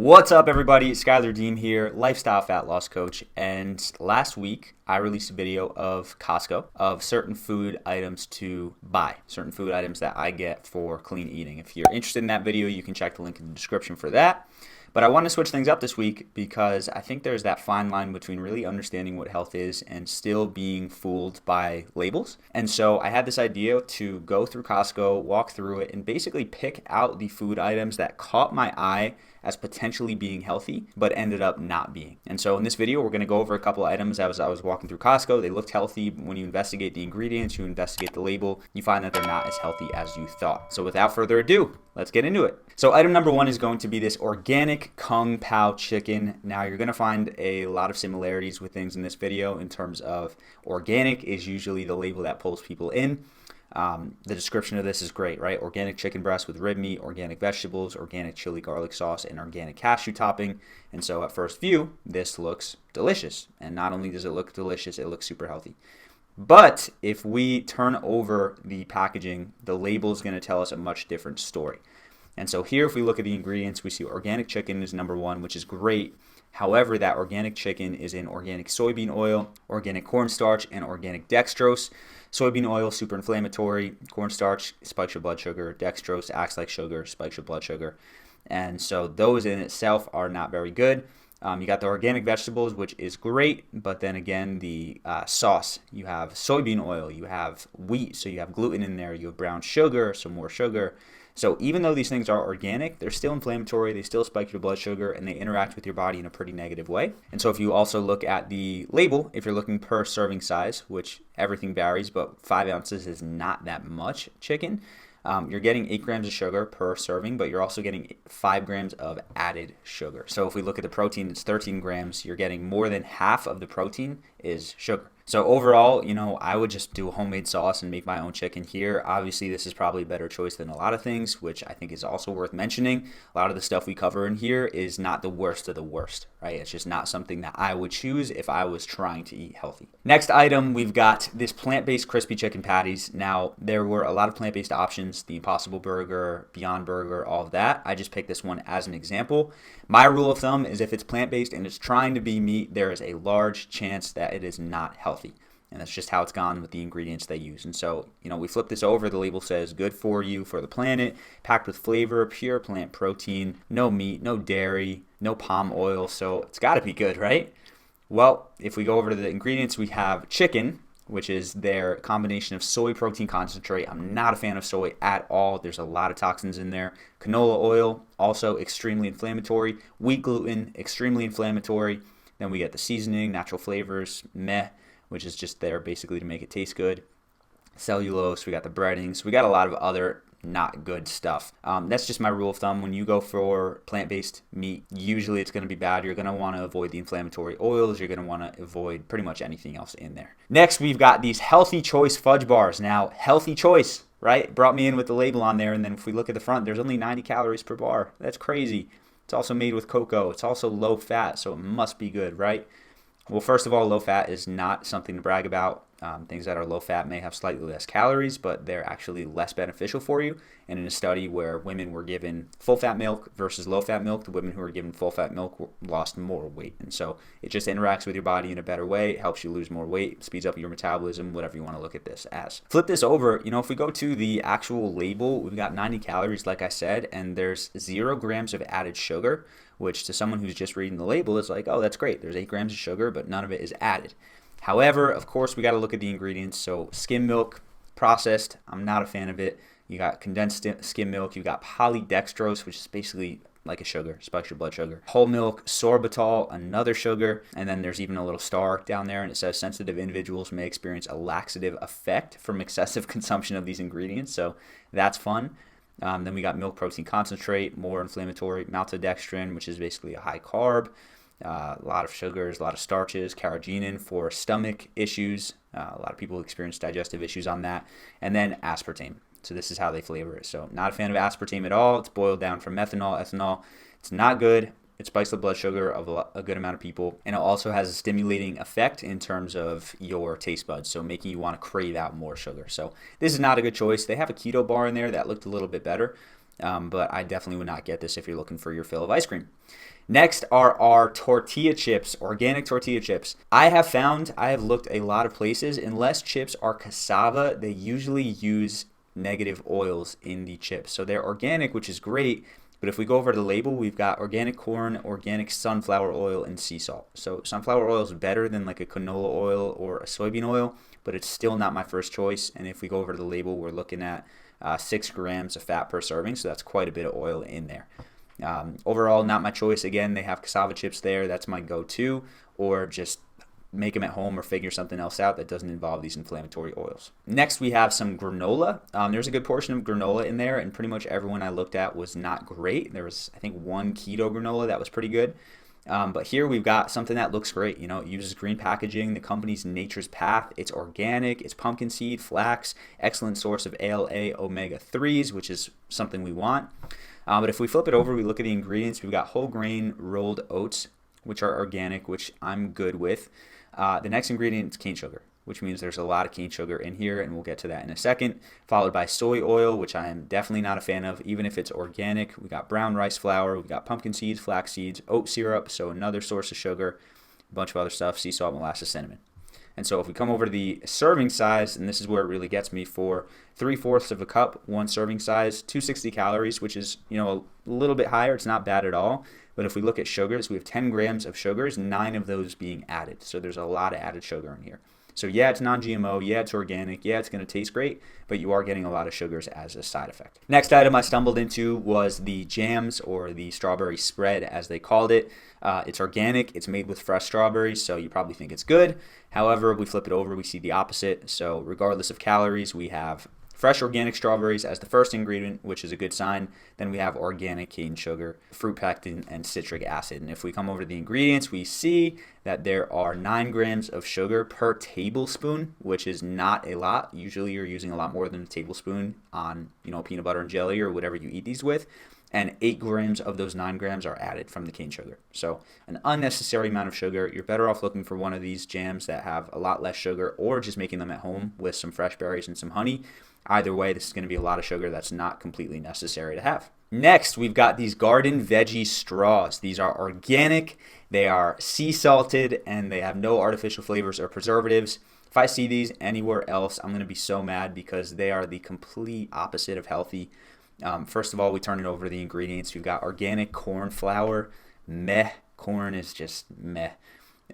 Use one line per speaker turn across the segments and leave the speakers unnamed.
What's up, everybody? Skylar Dean here, lifestyle fat loss coach. And last week, I released a video of Costco of certain food items to buy, certain food items that I get for clean eating. If you're interested in that video, you can check the link in the description for that. But I want to switch things up this week because I think there's that fine line between really understanding what health is and still being fooled by labels. And so I had this idea to go through Costco, walk through it, and basically pick out the food items that caught my eye as potentially being healthy, but ended up not being. And so in this video, we're going to go over a couple of items as I was walking through Costco. They looked healthy. When you investigate the ingredients, you investigate the label, you find that they're not as healthy as you thought. So without further ado, let's get into it. So item number one is going to be this organic Kung Pao chicken. Now you're going to find a lot of similarities with things in this video in terms of organic is usually the label that pulls people in. The description of this is great, right? Organic chicken breast with rib meat, organic vegetables, organic chili garlic sauce, and organic cashew topping. And so at first view, this looks delicious. And not only does it look delicious, it looks super healthy. But if we turn over the packaging, the label is going to tell us a much different story. And so here, if we look at the ingredients, we see organic chicken is number one, which is great. However, that organic chicken is in organic soybean oil, organic cornstarch, and organic dextrose. Soybean oil, super inflammatory. Cornstarch spikes your blood sugar. Dextrose acts like sugar, spikes your blood sugar. And so those in itself are not very good. You got the organic vegetables, which is great, but then again, the sauce, you have soybean oil, you have wheat, so you have gluten in there, you have brown sugar, some more sugar. So even though these things are organic, they're still inflammatory, they still spike your blood sugar, and they interact with your body in a pretty negative way. And so if you also look at the label, if you're looking per serving size, which everything varies, but 5 ounces is not that much chicken, you're getting 8 grams of sugar per serving, but you're also getting 5 grams of added sugar. So if we look at the protein, it's 13 grams. You're getting more than half of the protein is sugar. So overall, I would just do a homemade sauce and make my own chicken here. Obviously, this is probably a better choice than a lot of things, which I think is also worth mentioning. A lot of the stuff we cover in here is not the worst of the worst, right? It's just not something that I would choose if I was trying to eat healthy. Next item, we've got this plant-based crispy chicken patties. Now, there were a lot of plant-based options, the Impossible Burger, Beyond Burger, all of that. I just picked this one as an example. My rule of thumb is if it's plant-based and it's trying to be meat, there is a large chance that it is not healthy. And that's just how it's gone with the ingredients they use. And so, we flip this over. The label says good for you, for the planet, packed with flavor, pure plant protein, no meat, no dairy, no palm oil. So it's got to be good, right? Well, if we go over to the ingredients, we have chicken, which is their combination of soy protein concentrate. I'm not a fan of soy at all. There's a lot of toxins in there. Canola oil, also extremely inflammatory. Wheat gluten, extremely inflammatory. Then we get the seasoning, natural flavors, which is just there basically to make it taste good. Cellulose, we got the breadings. We got a lot of other not good stuff. That's just my rule of thumb. When you go for plant-based meat, usually it's going to be bad. You're going to want to avoid the inflammatory oils. You're going to want to avoid pretty much anything else in there. Next, we've got these Healthy Choice fudge bars. Now, Healthy Choice, right? Brought me in with the label on there. And then if we look at the front, there's only 90 calories per bar. That's crazy. It's also made with cocoa. It's also low fat, so it must be good, right? Well, first of all, low fat is not something to brag about. Things that are low fat may have slightly less calories, but they're actually less beneficial for you. And in a study where women were given full fat milk versus low fat milk, the women who were given full fat milk lost more weight. And so it just interacts with your body in a better way. It helps you lose more weight, speeds up your metabolism, whatever you want to look at this as. Flip this over. If we go to the actual label, we've got 90 calories, like I said, and there's 0 grams of added sugar, which to someone who's just reading the label is like, oh, that's great. There's 8 grams of sugar, but none of it is added. However, of course, we got to look at the ingredients. So skim milk, processed, I'm not a fan of it. You got condensed skim milk. You got polydextrose, which is basically like a sugar, spikes your blood sugar. Whole milk, sorbitol, another sugar. And then there's even a little star down there, and it says sensitive individuals may experience a laxative effect from excessive consumption of these ingredients. So that's fun. Then we got milk protein concentrate, more inflammatory, maltodextrin, which is basically a high carb. A lot of sugars, a lot of starches, carrageenan for stomach issues. A lot of people experience digestive issues on that. And then aspartame. So this is how they flavor it. So not a fan of aspartame at all. It's boiled down from methanol, ethanol. It's not good. It spikes the blood sugar of a good amount of people. And it also has a stimulating effect in terms of your taste buds, so making you want to crave out more sugar. So this is not a good choice. They have a keto bar in there that looked a little bit better. but I definitely would not get this if you're looking for your fill of ice cream. Next are our tortilla chips, organic tortilla chips. I have looked a lot of places, unless chips are cassava, they usually use negative oils in the chips. So they're organic, which is great, but if we go over to the label, we've got organic corn, organic sunflower oil, and sea salt. So sunflower oil is better than like a canola oil or a soybean oil, but it's still not my first choice. And if we go over to the label, we're looking at 6 grams of fat per serving, so that's quite a bit of oil in there. Overall, not my choice. Again, they have cassava chips there. That's my go-to, or just make them at home or figure something else out that doesn't involve these inflammatory oils. Next, we have some granola. There's a good portion of granola in there, and pretty much everyone I looked at was not great. There was, I think, one keto granola that was pretty good. But here we've got something that looks great. You know, it uses green packaging. The company's Nature's Path. It's organic. It's pumpkin seed, flax, excellent source of ALA omega-3s, which is something we want. But if we flip it over, we look at the ingredients. We've got whole grain rolled oats, which are organic, which I'm good with. The next ingredient is cane sugar, which means there's a lot of cane sugar in here, and we'll get to that in a second. Followed by soy oil, which I am definitely not a fan of, even if it's organic. We got brown rice flour, we got pumpkin seeds, flax seeds, oat syrup, so another source of sugar, a bunch of other stuff, sea salt, molasses, cinnamon. And so if we come over to the serving size, and this is where it really gets me, for 3/4 of a cup, one serving size, 260 calories, which is, you know, a little bit higher. It's not bad at all. But if we look at sugars, we have 10 grams of sugars, 9 of those being added. So there's a lot of added sugar in here. So yeah, it's non-GMO, yeah, it's organic, yeah, it's going to taste great, but you are getting a lot of sugars as a side effect. Next item I stumbled into was the jams, or the strawberry spread as they called it. It's organic, it's made with fresh strawberries, so you probably think it's good. However, we flip it over, we see the opposite. So regardless of calories, we have fresh organic strawberries as the first ingredient, which is a good sign. Then we have organic cane sugar, fruit pectin, and citric acid. And if we come over to the ingredients, we see that there are 9 grams of sugar per tablespoon, which is not a lot. Usually you're using a lot more than a tablespoon on, you know, peanut butter and jelly or whatever you eat these with. And 8 grams of those 9 grams are added from the cane sugar. So an unnecessary amount of sugar. You're better off looking for one of these jams that have a lot less sugar, or just making them at home with some fresh berries and some honey. Either way, this is going to be a lot of sugar that's not completely necessary to have. Next, we've got these garden veggie straws. These are organic, they are sea salted, and they have no artificial flavors or preservatives. If I see these anywhere else, I'm going to be so mad, because they are the complete opposite of healthy. First of all, we turn it over to the ingredients. We've got organic corn flour. Meh. Corn is just meh.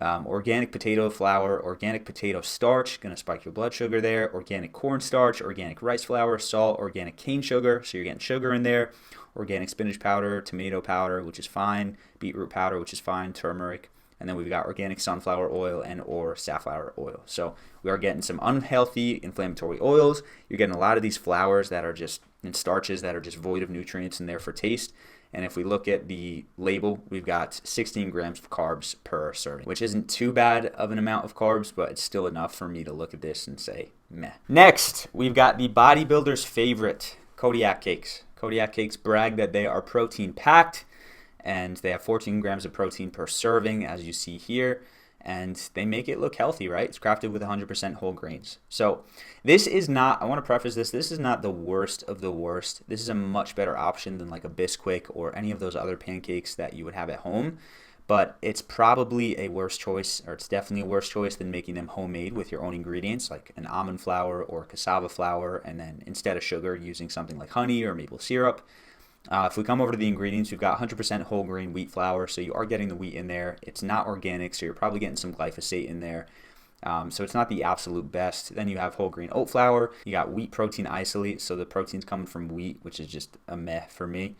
Organic potato flour, organic potato starch, going to spike your blood sugar there. Organic cornstarch, organic rice flour, salt, organic cane sugar, so you're getting sugar in there. Organic spinach powder, tomato powder, which is fine. Beetroot powder, which is fine. Turmeric. And then we've got organic sunflower oil and or safflower oil. So we are getting some unhealthy inflammatory oils. You're getting a lot of these flours that are just, and starches that are just void of nutrients and there for taste. And if we look at the label, we've got 16 grams of carbs per serving, which isn't too bad of an amount of carbs, but it's still enough for me to look at this and say, meh. Next, we've got the bodybuilder's favorite, Kodiak cakes. Kodiak cakes brag that they are protein packed, and they have 14 grams of protein per serving, as you see here. And they make it look healthy, right? It's crafted with 100% whole grains. So this is not, I want to preface this is not the worst of the worst. This is a much better option than like a Bisquick or any of those other pancakes that you would have at home. But it's probably a worse choice, or it's definitely a worse choice than making them homemade with your own ingredients, like an almond flour or cassava flour, and then instead of sugar, using something like honey or maple syrup. If we come over to the ingredients, we've got 100% whole grain wheat flour, so you are getting the wheat in there. It's not organic, so you're probably getting some glyphosate in there. So it's not the absolute best. Then you have whole grain oat flour. You got wheat protein isolate, so the protein's coming from wheat, which is just a meh for me.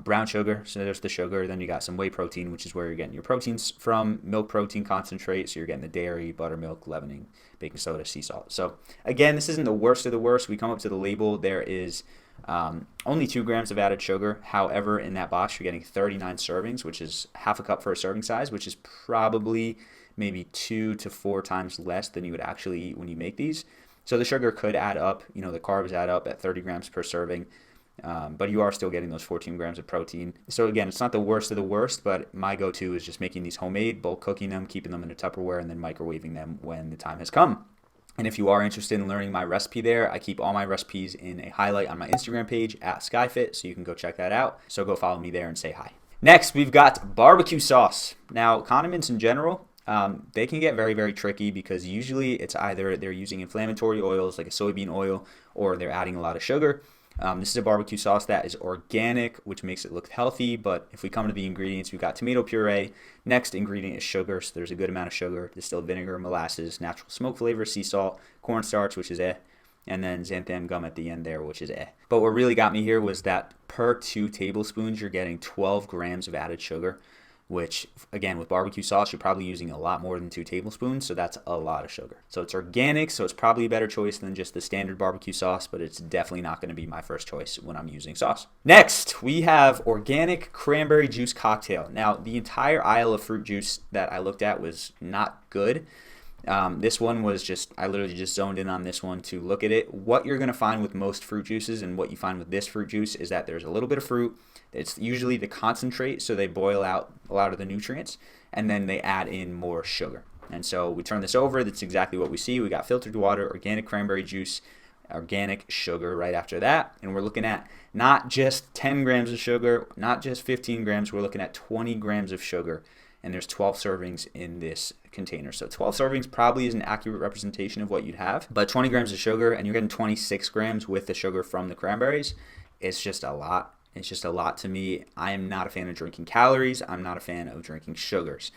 Brown sugar, so there's the sugar. Then you got some whey protein, which is where you're getting your proteins from. Milk protein concentrate, so you're getting the dairy, buttermilk, leavening, baking soda, sea salt. So again, this isn't the worst of the worst. We come up to the label, there is only 2 grams of added sugar. However, in that box, you're getting 39 servings, which is half a cup for a serving size, which is probably maybe 2 to 4 times less than you would actually eat when you make these. So the sugar could add up. You know, the carbs add up at 30 grams per serving. But you are still getting those 14 grams of protein. So again, it's not the worst of the worst, but my go-to is just making these homemade, bulk cooking them, keeping them in a Tupperware, and then microwaving them when the time has come. And if you are interested in learning my recipe there, I keep all my recipes in a highlight on my Instagram page at SchuyFit, so you can go check that out. So go follow me there and say hi. Next, we've got barbecue sauce. Now, condiments in general, they can get very, very tricky because usually it's either they're using inflammatory oils like a soybean oil or they're adding a lot of sugar. This is a barbecue sauce that is organic, which makes it look healthy. But if we come to the ingredients, we've got tomato puree. Next ingredient is sugar, so there's a good amount of sugar. Distilled vinegar, molasses, natural smoke flavor, sea salt, cornstarch, which is and then xanthan gum at the end there, which is But what really got me here was that per 2 tablespoons, you're getting 12 grams of added sugar, which, again, with barbecue sauce, you're probably using a lot more than 2 tablespoons, so that's a lot of sugar. So it's organic, so it's probably a better choice than just the standard barbecue sauce, but it's definitely not going to be my first choice when I'm using sauce. Next, we have organic cranberry juice cocktail. Now, the entire aisle of fruit juice that I looked at was not good. This one was I literally just zoned in on this one to look at it. What you're going to find with most fruit juices and what you find with this fruit juice is that there's a little bit of fruit. It's usually the concentrate, so they boil out a lot of the nutrients, and then they add in more sugar. And so we turn this over. That's exactly what we see. We got filtered water, organic cranberry juice, organic sugar right after that. And we're looking at not just 10 grams of sugar, not just 15 grams. We're looking at 20 grams of sugar. And there's 12 servings in this container. So 12 servings probably is an accurate representation of what you'd have. But 20 grams of sugar, and you're getting 26 grams with the sugar from the cranberries. It's just a lot. It's just a lot to me. I am not a fan of drinking calories. I'm not a fan of drinking sugars.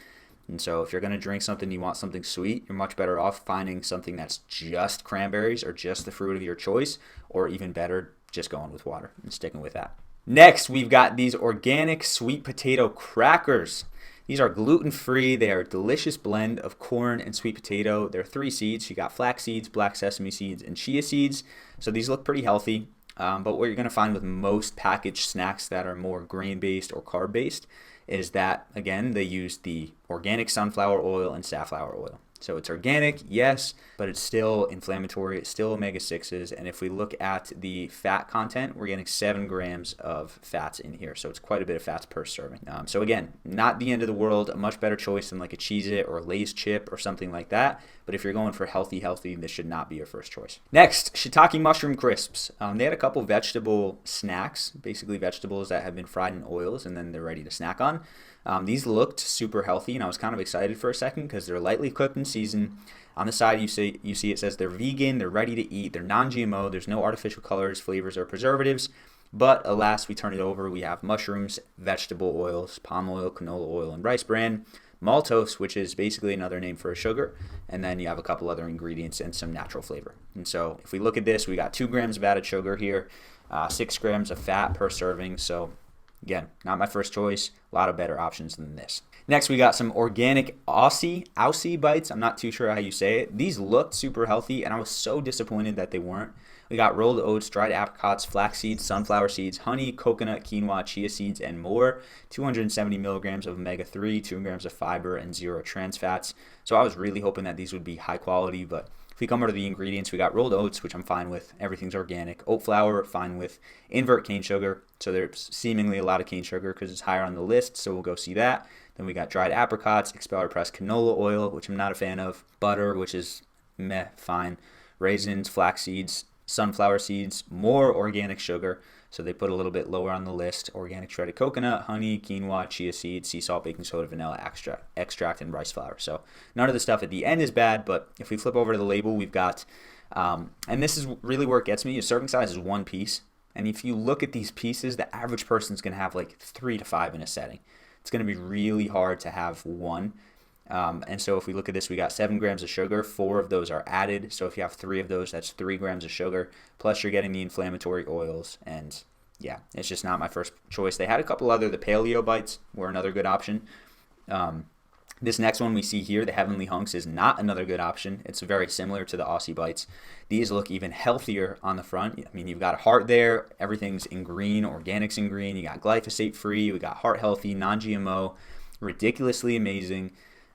And so if you're going to drink something, you want something sweet, you're much better off finding something that's just cranberries or just the fruit of your choice, or even better, just going with water and sticking with that. Next, we've got these organic sweet potato crackers. These are gluten-free. They are a delicious blend of corn and sweet potato. They're 3 seeds. You got flax seeds, black sesame seeds, and chia seeds. So these look pretty healthy. But what you're going to find with most packaged snacks that are more grain-based or carb-based is that, again, they use the organic sunflower oil and safflower oil. So it's organic, yes, but it's still inflammatory. It's still omega-6s. And if we look at the fat content, we're getting 7 grams of fats in here. So it's quite a bit of fats per serving. So again, not the end of the world. A much better choice than like a Cheez-It or a Lay's chip or something like that. But if you're going for healthy, this should not be your first choice. Next, shiitake mushroom crisps. They had a couple vegetable snacks, basically vegetables that have been fried in oils and then they're ready to snack on. These looked super healthy, and I was kind of excited for a second because they're lightly cooked in season. On the side, you see it says they're vegan, they're ready to eat, they're non-GMO, there's no artificial colors, flavors, or preservatives. But alas, we turn it over. We have mushrooms, vegetable oils, palm oil, canola oil, and rice bran, maltose, which is basically another name for a sugar, and then you have a couple other ingredients and some natural flavor. And so if we look at this, we got 2 grams of added sugar here, 6 grams of fat per serving. So again, not my first choice. A lot of better options than this. Next, we got some organic Aussie bites. I'm not too sure how you say it. These looked super healthy, and I was so disappointed that they weren't. We got rolled oats, dried apricots, flax seeds, sunflower seeds, honey, coconut, quinoa, chia seeds, and more. 270 milligrams of omega-3, 2 grams of fiber, and 0 trans fats. So I was really hoping that these would be high quality, but if we come over to the ingredients, we got rolled oats, which I'm fine with. Everything's organic. Oat flour, fine with. Invert cane sugar. So there's seemingly a lot of cane sugar because it's higher on the list, so we'll go see that. Then we got dried apricots, expeller pressed canola oil, which I'm not a fan of. Butter, which is fine. Raisins, flax seeds, sunflower seeds, more organic sugar. So they put a little bit lower on the list. Organic shredded coconut, honey, quinoa, chia seeds, sea salt, baking soda, vanilla extract, and rice flour. So none of the stuff at the end is bad, but if we flip over to the label, we've got, and this is really where it gets me, your serving size is 1 piece. And if you look at these pieces, the average person's going to have like 3 to 5 in a setting. It's going to be really hard to have one. And so if we look at this, we got 7 grams of sugar. 4 of those are added. So if you have 3 of those, that's 3 grams of sugar. Plus you're getting the inflammatory oils. And yeah, it's just not my first choice. They had a couple other, the paleo bites were another good option. This next one we see here, the Heavenly Hunks, is not another good option. It's very similar to the Aussie Bites. These look even healthier on the front. I mean, you've got a heart there. Everything's in green. Organics in green. You got glyphosate free. We got heart healthy, non-GMO, ridiculously amazing.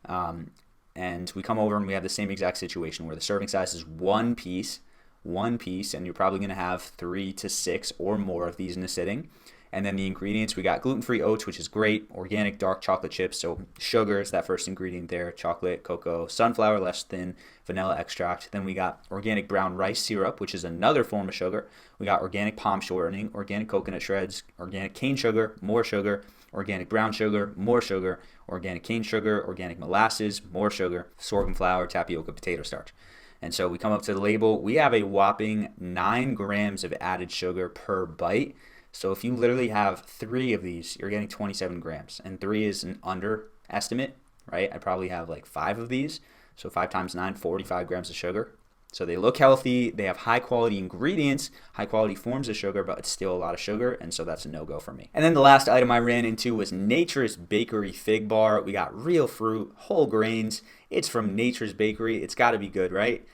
And we come over and we have the same exact situation where the serving size is 1 piece, and you're probably going to have 3 to 6 or more of these in a sitting. And then the ingredients, we got gluten-free oats, which is great, organic dark chocolate chips, so sugar is that first ingredient there, chocolate, cocoa, sunflower, less than, vanilla extract. Then we got organic brown rice syrup, which is another form of sugar. We got organic palm shortening, organic coconut shreds, organic cane sugar, more sugar, organic brown sugar, more sugar, organic cane sugar, organic molasses, more sugar, sorghum flour, tapioca, potato starch. And so we come up to the label. We have a whopping 9 grams of added sugar per bite. So if you literally have 3 of these, you're getting 27 grams. And 3 is an underestimate, right? I probably have like 5 of these. So 5 times 9, 45 grams of sugar. So they look healthy, they have high quality ingredients, high quality forms of sugar, but it's still a lot of sugar, and so that's a no-go for me. And then the last item I ran into was Nature's Bakery Fig Bar. We got real fruit, whole grains. It's from Nature's Bakery. It's got to be good, right?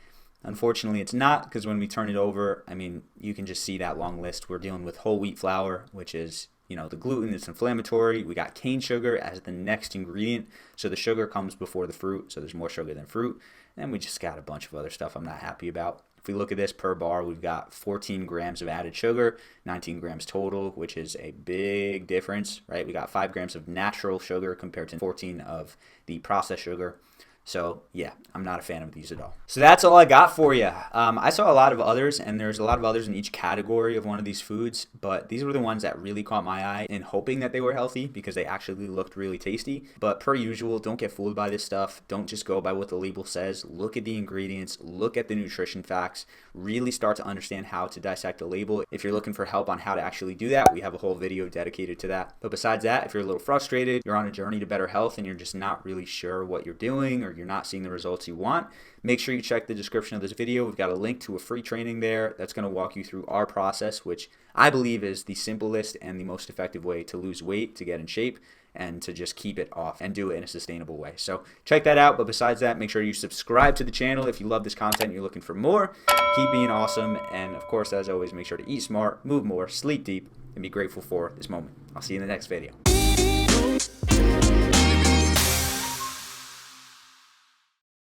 Unfortunately, it's not, because when we turn it over, I mean, you can just see that long list. We're dealing with whole wheat flour, which is, the gluten is inflammatory. We got cane sugar as the next ingredient. So the sugar comes before the fruit, so there's more sugar than fruit. And we just got a bunch of other stuff I'm not happy about. If we look at this per bar, we've got 14 grams of added sugar, 19 grams total, which is a big difference, right? We got 5 grams of natural sugar compared to 14 of the processed sugar. So yeah, I'm not a fan of these at all. So that's all I got for you. I saw a lot of others, and there's a lot of others in each category of one of these foods, but these were the ones that really caught my eye in hoping that they were healthy because they actually looked really tasty. But per usual, don't get fooled by this stuff. Don't just go by what the label says. Look at the ingredients, look at the nutrition facts, really start to understand how to dissect a label. If you're looking for help on how to actually do that, we have a whole video dedicated to that. But besides that, if you're a little frustrated, you're on a journey to better health and you're just not really sure what you're doing, or you're not seeing the results you want, make sure you check the description of this video. We've got a link to a free training there that's going to walk you through our process, which I believe is the simplest and the most effective way to lose weight, to get in shape, and to just keep it off and do it in a sustainable way. So check that out. But besides that, make sure you subscribe to the channel if you love this content and you're looking for more. Keep being awesome. And of course, as always, make sure to eat smart, move more, sleep deep, and be grateful for this moment. I'll see you in the next video.